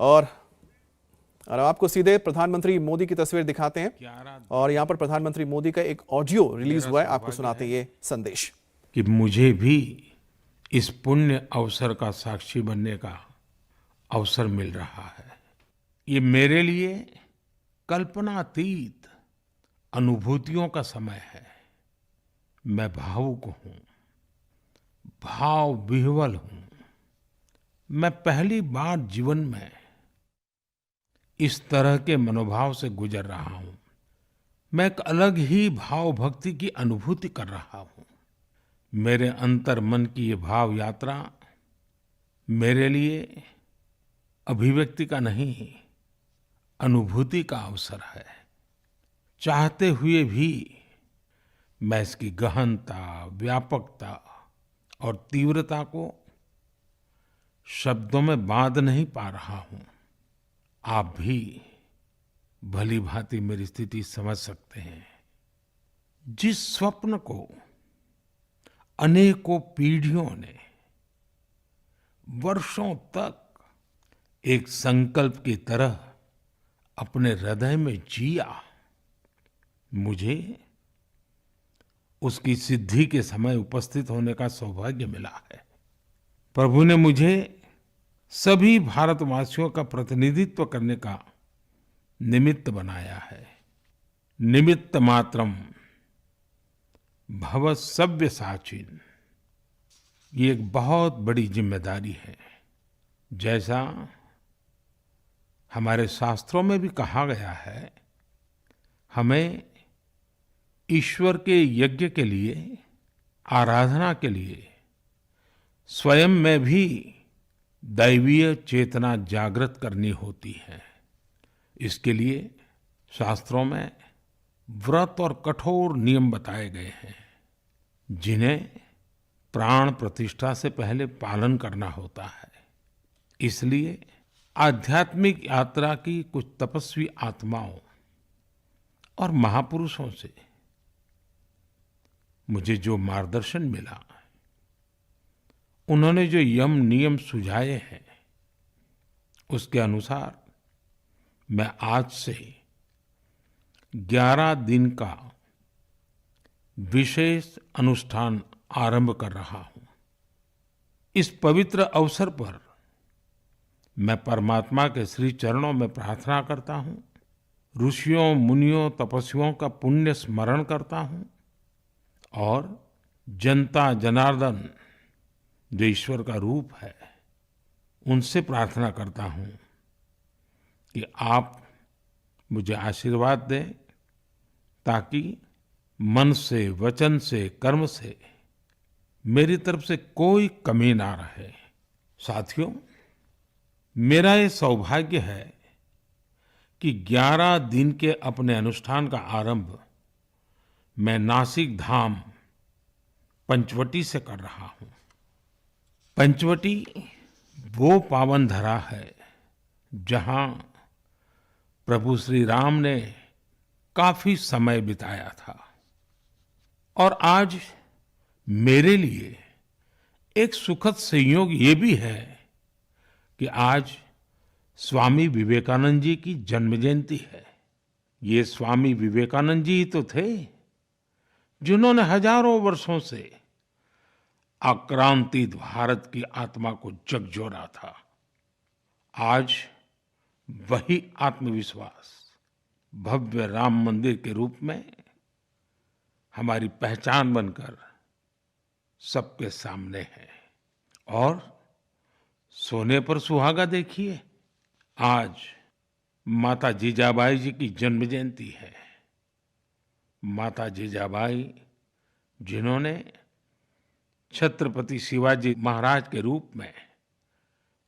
और आपको सीधे प्रधानमंत्री मोदी की तस्वीर दिखाते हैं और यहाँ पर प्रधानमंत्री मोदी का एक ऑडियो रिलीज हुआ है, आपको सुनाते हैं ये संदेश कि मुझे भी इस पुण्य अवसर का साक्षी बनने का अवसर मिल रहा है। ये मेरे लिए कल्पनातीत अनुभूतियों का समय है। मैं भावुक हूँ, भाव विह्वल हूँ। मैं पहली बार जीवन में इस तरह के मनोभाव से गुजर रहा हूँ। मैं एक अलग ही भाव भक्ति की अनुभूति कर रहा हूँ। मेरे अंतर मन की ये भाव यात्रा मेरे लिए अभिव्यक्ति का नहीं, अनुभूति का अवसर है। चाहते हुए भी मैं इसकी गहनता, व्यापकता और तीव्रता को शब्दों में बांध नहीं पा रहा हूँ। आप भी भली भांति मेरी स्थिति समझ सकते हैं। जिस स्वप्न को अनेकों पीढ़ियों ने वर्षों तक एक संकल्प की तरह अपने हृदय में जिया, मुझे उसकी सिद्धि के समय उपस्थित होने का सौभाग्य मिला है। प्रभु ने मुझे सभी भारतवासियों का प्रतिनिधित्व करने का निमित्त बनाया है। निमित्त मात्रम भव सव्यसाचिन। ये एक बहुत बड़ी जिम्मेदारी है। जैसा हमारे शास्त्रों में भी कहा गया है, हमें ईश्वर के यज्ञ के लिए, आराधना के लिए स्वयं में भी दैवीय चेतना जागृत करनी होती है। इसके लिए शास्त्रों में व्रत और कठोर नियम बताए गए हैं, जिन्हें प्राण प्रतिष्ठा से पहले पालन करना होता है। इसलिए आध्यात्मिक यात्रा की कुछ तपस्वी आत्माओं और महापुरुषों से मुझे जो मार्गदर्शन मिला, उन्होंने जो यम नियम सुझाए हैं, उसके अनुसार मैं आज से 11 दिन का विशेष अनुष्ठान आरंभ कर रहा हूं। इस पवित्र अवसर पर मैं परमात्मा के श्री चरणों में प्रार्थना करता हूं, ऋषियों, मुनियों, तपस्वियों का पुण्य स्मरण करता हूं और जनता जनार्दन जो ईश्वर का रूप है, उनसे प्रार्थना करता हूं कि आप मुझे आशीर्वाद दें, ताकि मन से, वचन से, कर्म से मेरी तरफ से कोई कमी ना रहे। साथियों, मेरा ये सौभाग्य है कि 11 दिन के अपने अनुष्ठान का आरंभ मैं नासिक धाम पंचवटी से कर रहा हूं। पंचवटी वो पावन धरा है जहां प्रभु श्री राम ने काफी समय बिताया था। और आज मेरे लिए एक सुखद संयोग ये भी है कि आज स्वामी विवेकानंद जी की जन्म जयंती है। ये स्वामी विवेकानंद जी ही तो थे जिन्होंने हजारों वर्षों से आक्रांतित भारत की आत्मा को झकझोरा था। आज वही आत्मविश्वास भव्य राम मंदिर के रूप में हमारी पहचान बनकर सबके सामने है। और सोने पर सुहागा देखिए, आज माता जीजाबाई जी की जन्म जयंती है। माता जीजाबाई, जिन्होंने छत्रपति शिवाजी महाराज के रूप में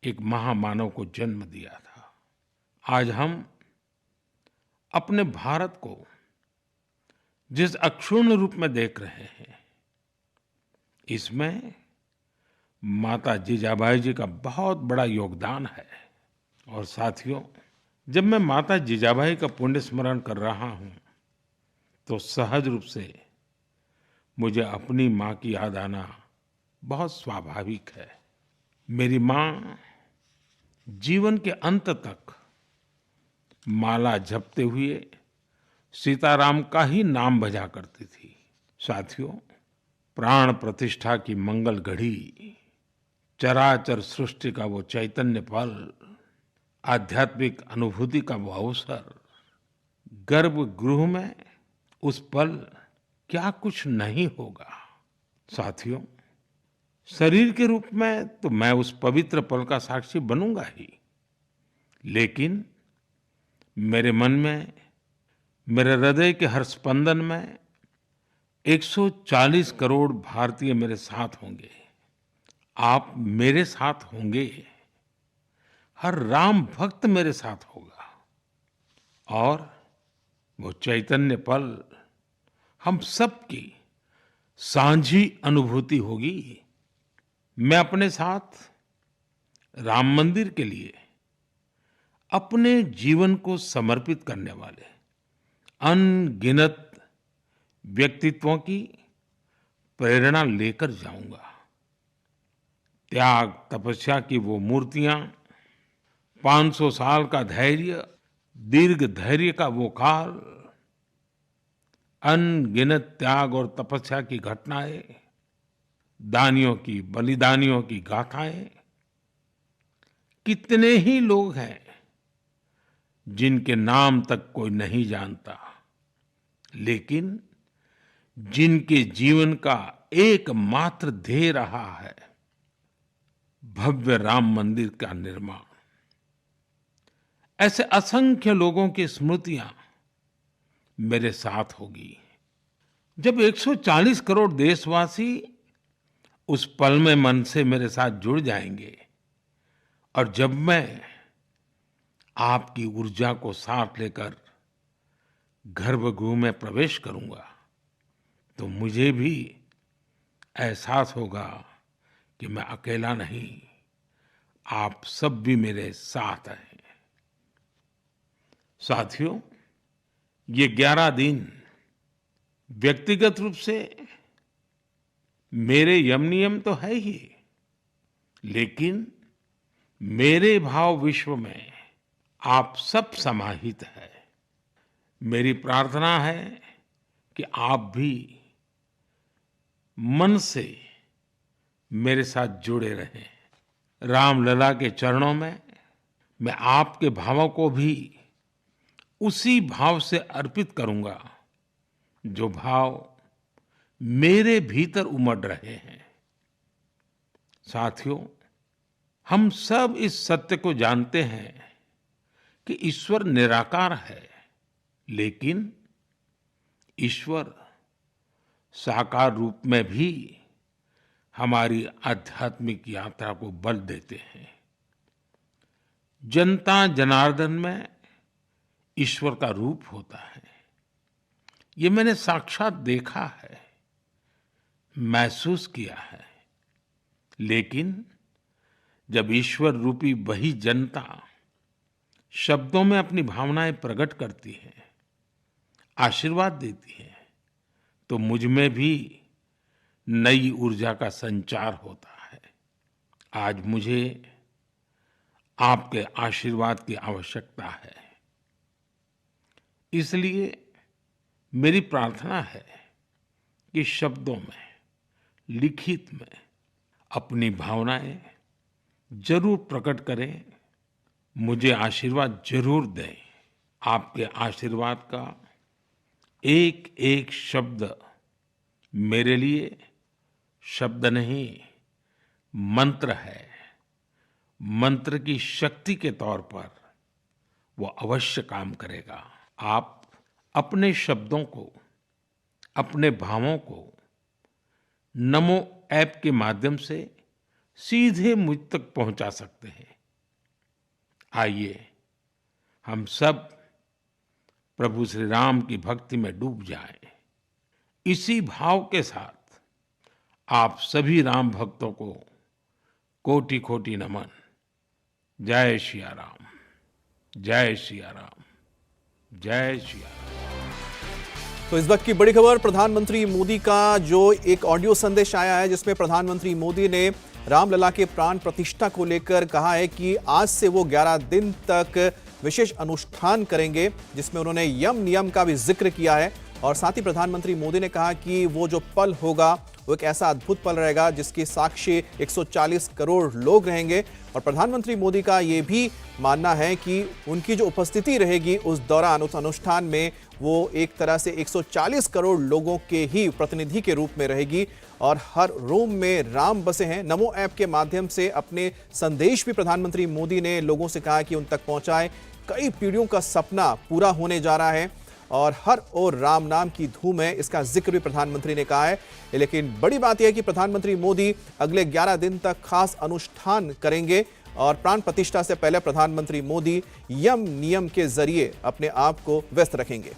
एक महामानव को जन्म दिया था। आज हम अपने भारत को जिस अक्षुण्ण रूप में देख रहे हैं, इसमें माता जीजाबाई जी का बहुत बड़ा योगदान है। और साथियों, जब मैं माता जीजाबाई का पुण्य स्मरण कर रहा हूं, तो सहज रूप से मुझे अपनी माँ की याद आना बहुत स्वाभाविक है। मेरी माँ जीवन के अंत तक माला जपते हुए सीताराम का ही नाम भजा करती थी। साथियों, प्राण प्रतिष्ठा की मंगल घड़ी, चराचर सृष्टि का वो चैतन्य पल, आध्यात्मिक अनुभूति का वो अवसर, गर्भगृह में उस पल क्या कुछ नहीं होगा। साथियों, शरीर के रूप में तो मैं उस पवित्र पल का साक्षी बनूंगा ही, लेकिन मेरे मन में, मेरे हृदय के हर स्पंदन में 140 करोड़ भारतीय मेरे साथ होंगे। आप मेरे साथ होंगे, हर राम भक्त मेरे साथ होगा, और वो चैतन्य पल हम सबकी सांझी अनुभूति होगी। मैं अपने साथ राम मंदिर के लिए अपने जीवन को समर्पित करने वाले अनगिनत व्यक्तित्वों की प्रेरणा लेकर जाऊंगा। त्याग तपस्या की वो मूर्तियां, 500 साल का धैर्य, दीर्घ धैर्य का वो काल, अनगिनत त्याग और तपस्या की घटनाएं, दानियों की, बलिदानियों की गाथाएं, कितने ही लोग हैं जिनके नाम तक कोई नहीं जानता, लेकिन जिनके जीवन का एकमात्र ध्येय रहा है भव्य राम मंदिर का निर्माण। ऐसे असंख्य लोगों की स्मृतियां मेरे साथ होगी। जब 140 करोड़ देशवासी उस पल में मन से मेरे साथ जुड़ जाएंगे, और जब मैं आपकी ऊर्जा को साथ लेकर गर्भगृह में प्रवेश करूंगा, तो मुझे भी एहसास होगा कि मैं अकेला नहीं, आप सब भी मेरे साथ हैं। साथियों, ये 11 दिन व्यक्तिगत रूप से मेरे यम नियम तो है ही, लेकिन मेरे भाव विश्व में आप सब समाहित है। मेरी प्रार्थना है कि आप भी मन से मेरे साथ जुड़े रहें। रामलला के चरणों में मैं आपके भावों को भी उसी भाव से अर्पित करूंगा जो भाव मेरे भीतर उमड़ रहे हैं। साथियों, हम सब इस सत्य को जानते हैं कि ईश्वर निराकार है, लेकिन ईश्वर साकार रूप में भी हमारी आध्यात्मिक यात्रा को बल देते हैं। जनता जनार्दन में ईश्वर का रूप होता है, ये मैंने साक्षात देखा है, महसूस किया है। लेकिन जब ईश्वर रूपी वही जनता शब्दों में अपनी भावनाएं प्रकट करती है, आशीर्वाद देती है, तो मुझ में भी नई ऊर्जा का संचार होता है। आज मुझे आपके आशीर्वाद की आवश्यकता है, इसलिए मेरी प्रार्थना है कि शब्दों में, लिखित में अपनी भावनाएं जरूर प्रकट करें, मुझे आशीर्वाद जरूर दें। आपके आशीर्वाद का एक एक शब्द मेरे लिए शब्द नहीं, मंत्र है। मंत्र की शक्ति के तौर पर वो अवश्य काम करेगा। आप अपने शब्दों को, अपने भावों को नमो ऐप के माध्यम से सीधे मुझ तक पहुंचा सकते हैं। आइए हम सब प्रभु श्री राम की भक्ति में डूब जाएं। इसी भाव के साथ आप सभी राम भक्तों को कोटि कोटि नमन। जय सिया राम, जय सिया राम, जय सिया राम। तो इस वक्त की बड़ी खबर, प्रधानमंत्री मोदी का जो एक ऑडियो संदेश आया है जिसमें प्रधानमंत्री मोदी ने रामलला के प्राण प्रतिष्ठा को लेकर कहा है कि आज से वो 11 दिन तक विशेष अनुष्ठान करेंगे, जिसमें उन्होंने यम नियम का भी जिक्र किया है। और साथ ही प्रधानमंत्री मोदी ने कहा कि वो जो पल होगा वो एक ऐसा अद्भुत पल रहेगा जिसकी साक्षी 140 करोड़ लोग रहेंगे। और प्रधानमंत्री मोदी का ये भी मानना है कि उनकी जो उपस्थिति रहेगी उस दौरान, उस अनुष्ठान में, वो एक तरह से 140 करोड़ लोगों के ही प्रतिनिधि के रूप में रहेगी। और हर रूम में राम बसे हैं। नमो ऐप के माध्यम से अपने संदेश भी प्रधानमंत्री मोदी ने लोगों से कहा कि उन तक पहुंचाएं। कई पीढ़ियों का सपना पूरा होने जा रहा है और हर ओर राम नाम की धूम है, इसका जिक्र भी प्रधानमंत्री ने कहा है। लेकिन बड़ी बात यह है कि प्रधानमंत्री मोदी अगले 11 दिन तक खास अनुष्ठान करेंगे और प्राण प्रतिष्ठा से पहले प्रधानमंत्री मोदी यम नियम के जरिए अपने आप को व्यस्त रखेंगे।